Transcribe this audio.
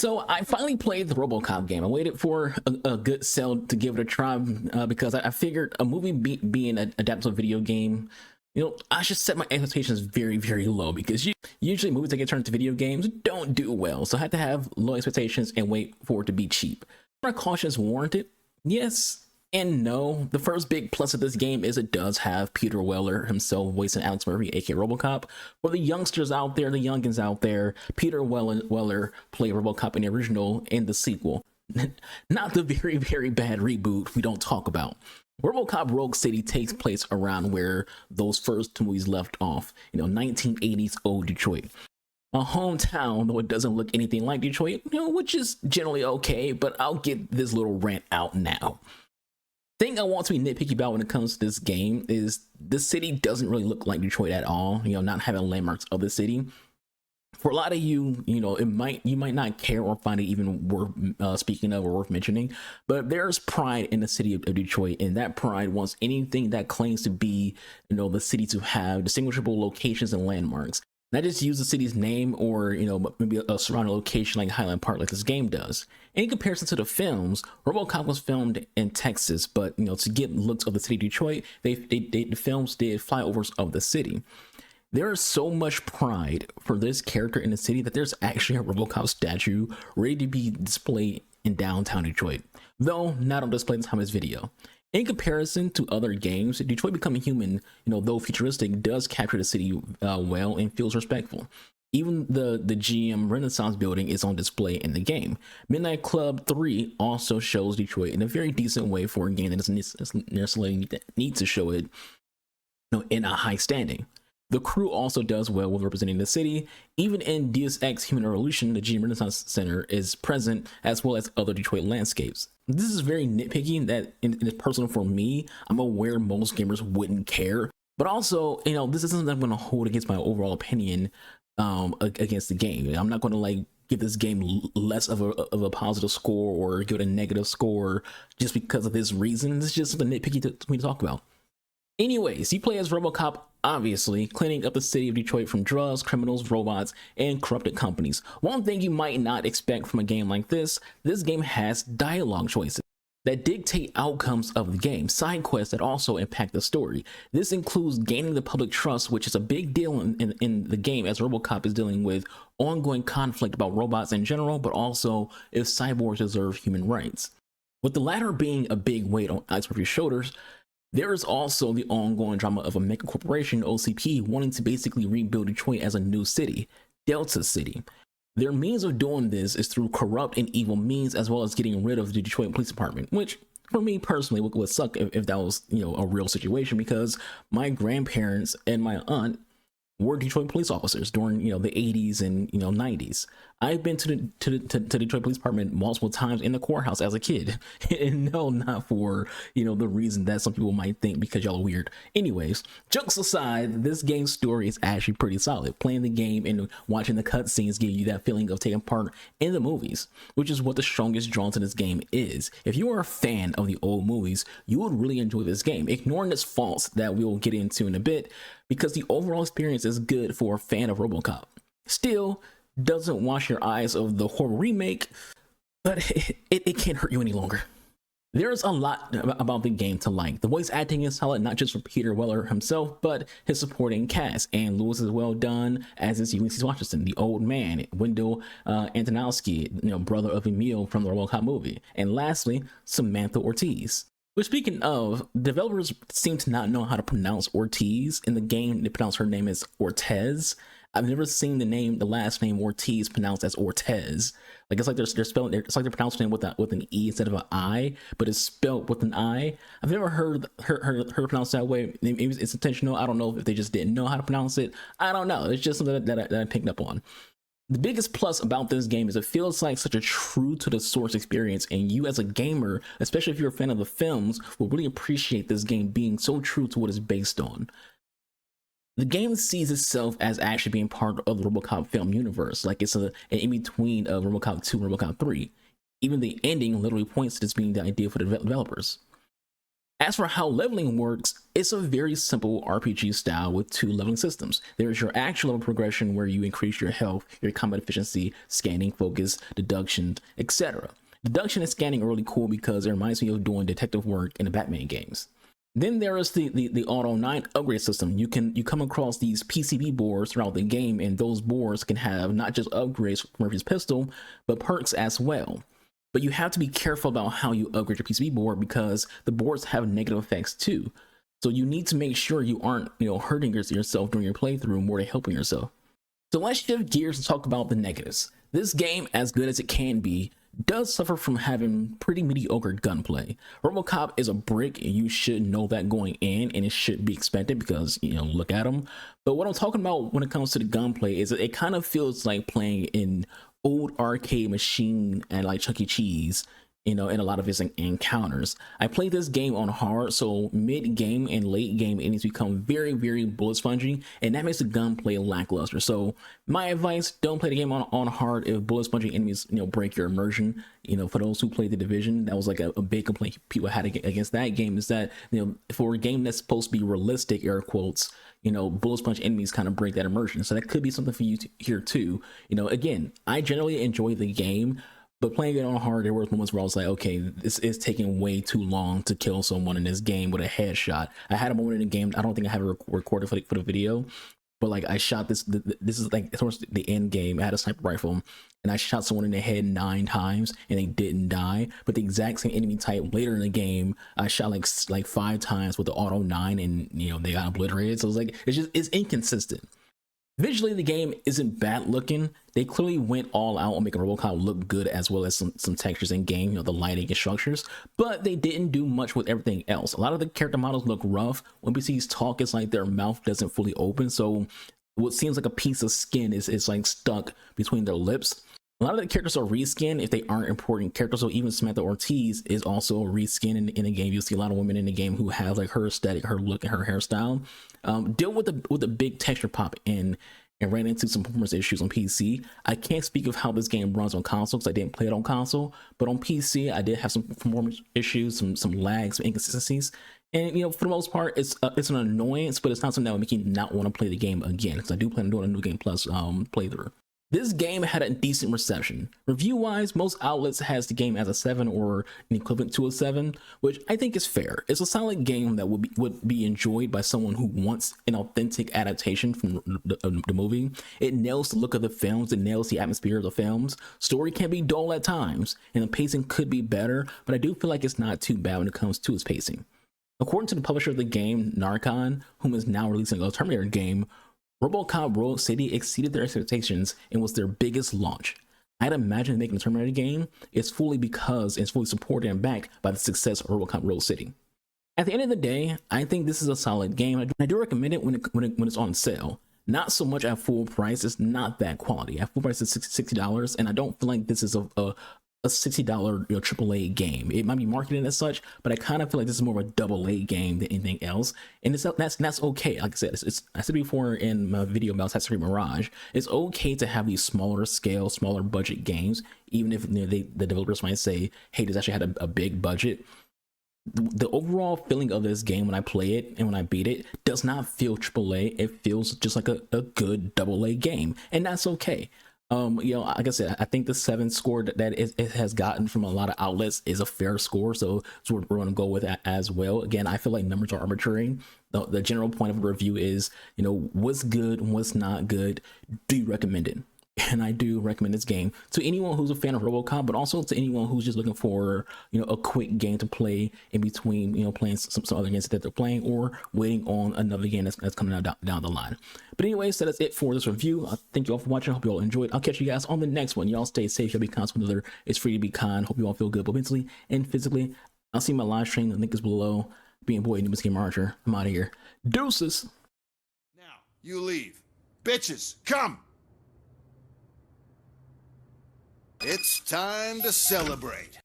So I finally played the Robocop game. I waited for a good sale to give it a try because I figured a movie being adapted to a video game, I should set my expectations very, very low because usually movies that get turned into video games don't do well. So I had to have low expectations and wait for it to be cheap. My caution is warranted. Yes and no. The first big plus of this game is it does have Peter Weller himself voicing Alex Murphy, aka Robocop. For the youngsters out there, the youngins out there, Peter Weller played Robocop in the original and the sequel. Not the very, very bad reboot we don't talk about. Robocop Rogue City takes place around where those first two movies left off, 1980s old Detroit. A hometown, though it doesn't look anything like Detroit, which is generally okay, but I'll get this little rant out now. Thing I want to be nitpicky about when it comes to this game is the city doesn't really look like Detroit at all, not having landmarks of the city. For a lot of you, you might not care or find it even worth speaking of or worth mentioning, but there's pride in the city of Detroit, and that pride wants anything that claims to be, the city to have distinguishable locations and landmarks. Not just use the city's name or, maybe a surrounding location like Highland Park like this game does. In comparison to the films, Robocop was filmed in Texas, but, to get looks of the city of Detroit, the films did flyovers of the city. There is so much pride for this character in the city that there's actually a Robocop statue ready to be displayed in downtown Detroit, though not on display at the time of this video. In comparison to other games, Detroit Becoming Human, though futuristic, does capture the city well and feels respectful. Even the GM Renaissance building is on display in the game. Midnight Club 3 also shows Detroit in a very decent way for a game that doesn't necessarily need to show it in a high standing. The crew also does well with representing the city. Even in Deus Ex Human Revolution, the GM Renaissance Center is present, as well as other Detroit landscapes. This is very nitpicky that it's personal for me. I'm aware most gamers wouldn't care, but also, this isn't that I'm going to hold against my overall opinion against the game. I'm not going to give this game less of a positive score or give it a negative score just because of this reason. This is just something nitpicky to me to talk about. Anyways, you play as Robocop, obviously, cleaning up the city of Detroit from drugs, criminals, robots, and corrupted companies. One thing you might not expect from a game like this game has dialogue choices that dictate outcomes of the game, side quests that also impact the story. This includes gaining the public trust, which is a big deal in the game, as Robocop is dealing with ongoing conflict about robots in general, but also if cyborgs deserve human rights. With the latter being a big weight on Alex Murphy's shoulders, there is also the ongoing drama of a mega corporation, OCP, wanting to basically rebuild Detroit as a new city, Delta City. Their means of doing this is through corrupt and evil means, as well as getting rid of the Detroit Police Department, which for me personally would suck if that was, a real situation, because my grandparents and my aunt were Detroit police officers during, the 80s and, 90s. I've been to the Detroit Police Department multiple times in the courthouse as a kid. And no, not for, the reason that some people might think because y'all are weird. Anyways, jokes aside, this game's story is actually pretty solid. Playing the game and watching the cutscenes give you that feeling of taking part in the movies, which is what the strongest draw to this game is. If you are a fan of the old movies, you would really enjoy this game, ignoring its faults that we'll get into in a bit, because the overall experience is good for a fan of Robocop. Still, doesn't wash your eyes of the horror remake, but it can't hurt you any longer. There's a lot about the game to like. The voice acting is solid, not just for Peter Weller himself, but his supporting cast. And Lewis is well done, as is Ulysses Washington, the old man, Wendell Antonowski, brother of Emil from the Robocop movie. And lastly, Samantha Ortiz. But speaking of, developers seem to not know how to pronounce Ortiz. In the game, they pronounce her name as Ortez. I've never seen the last name Ortiz pronounced as Ortez. It's like they're spelling it's like they're pronouncing it with an E instead of an I, but it's spelled with an I. I've never heard her pronounced that way. Maybe it's intentional. I don't know if they just didn't know how to pronounce it. I don't know. It's just something that I picked up on. The biggest plus about this game is it feels like such a true to the source experience, and you as a gamer, especially if you're a fan of the films, will really appreciate this game being so true to what it's based on. The game sees itself as actually being part of the Robocop film universe, like it's an in-between of Robocop 2 and Robocop 3. Even the ending literally points to this being the idea for the developers. As for how leveling works, it's a very simple RPG style with 2 leveling systems. There's your actual level progression where you increase your health, your combat efficiency, scanning, focus, deduction, etc. Deduction and scanning are really cool because it reminds me of doing detective work in the Batman games. Then there is the Auto 9 upgrade system. You come across these PCB boards throughout the game, and those boards can have not just upgrades for Murphy's pistol, but perks as well. But you have to be careful about how you upgrade your PCB board because the boards have negative effects too. So you need to make sure you aren't, hurting yourself during your playthrough more than helping yourself. So let's shift gears and talk about the negatives. This game, as good as it can be, does suffer from having pretty mediocre gunplay. Robocop is a brick, and you should know that going in, and it should be expected because, look at them. But what I'm talking about when it comes to the gunplay is that it kind of feels like playing in old arcade machine and like Chuck E. Cheese, in a lot of its encounters. I played this game on hard, so mid-game and late-game enemies become very, very bullet spongy, and that makes the gunplay lackluster. So my advice, don't play the game on hard if bullet spongy enemies, break your immersion. For those who played The Division, that was like a big complaint people had against that game, is that, for a game that's supposed to be realistic, air quotes, bullet sponge enemies kind of break that immersion. So that could be something for you here too. Again, I generally enjoy the game, but playing it on hard, there were moments where I was like, okay, this is taking way too long to kill someone in this game with a headshot. I had a moment in the game, I don't think I have it recorded for the video, but like I shot this is like towards the end game. I had a sniper rifle and I shot someone in the head 9 times and they didn't die. But the exact same enemy type later in the game, I shot like 5 times with the Auto 9 and they got obliterated. So it's inconsistent. Visually, the game isn't bad looking. They clearly went all out on making Robocop look good, as well as some textures in game, the lighting and structures, but they didn't do much with everything else. A lot of the character models look rough. When NPCs talk, it's like their mouth doesn't fully open, so what seems like a piece of skin is like stuck between their lips. A lot of the characters are reskinned if they aren't important characters, so even Samantha Ortiz is also a reskin in the game. You'll see a lot of women in the game who have like her aesthetic, her look, and her hairstyle. Deal with the big texture pop and ran into some performance issues on PC. I can't speak of how this game runs on console because I didn't play it on console, but on PC I did have some performance issues, some lags, some inconsistencies. And for the most part, it's an annoyance, but it's not something that would make you not want to play the game again, because I do plan on doing a New Game Plus playthrough. This game had a decent reception. Review-wise, most outlets has the game as a 7 or an equivalent to a 7, which I think is fair. It's a solid game that would be enjoyed by someone who wants an authentic adaptation from the movie. It nails the look of the films, it nails the atmosphere of the films. Story can be dull at times, and the pacing could be better, but I do feel like it's not too bad when it comes to its pacing. According to the publisher of the game, Narcon, whom is now releasing a Terminator game, Robocop Rogue City exceeded their expectations and was their biggest launch. I'd imagine making a Terminator game is fully because it's fully supported and backed by the success of Robocop Rogue City. At the end of the day, I think this is a solid game. I do recommend it when it's on sale. Not so much at full price. It's not that quality. At full price, it's $60, and I don't feel like this is a $60 AAA game. It might be marketed as such, but I kind of feel like this is more of a AA game than anything else, and that's okay. Like I said, I said before in my video about Assassin's Creed Mirage, it's okay to have these smaller scale, smaller budget games, even if the developers might say, "Hey, this actually had a big budget." The overall feeling of this game when I play it and when I beat it does not feel AAA. It feels just like a good AA game, and that's okay. Like I said, I think the 7 score that it has gotten from a lot of outlets is a fair score, so we're going to go with that as well. Again, I feel like numbers are arbitrary. The general point of the review is, what's good, what's not good. Do you recommend it? And I do recommend this game to anyone who's a fan of Robocop, but also to anyone who's just looking for, a quick game to play in between, playing some other games that they're playing or waiting on another game that's coming out down the line. But anyways, that's it for this review. Thank you all for watching. I hope you all enjoyed. I'll catch you guys on the next one. Y'all stay safe. Y'all be kind to one another. It's free to be kind. Hope you all feel good, both mentally and physically. I'll see my live stream. The link is below. Being boy, New Game Archer. I'm out of here. Deuces. Now, you leave. Bitches, come! It's time to celebrate.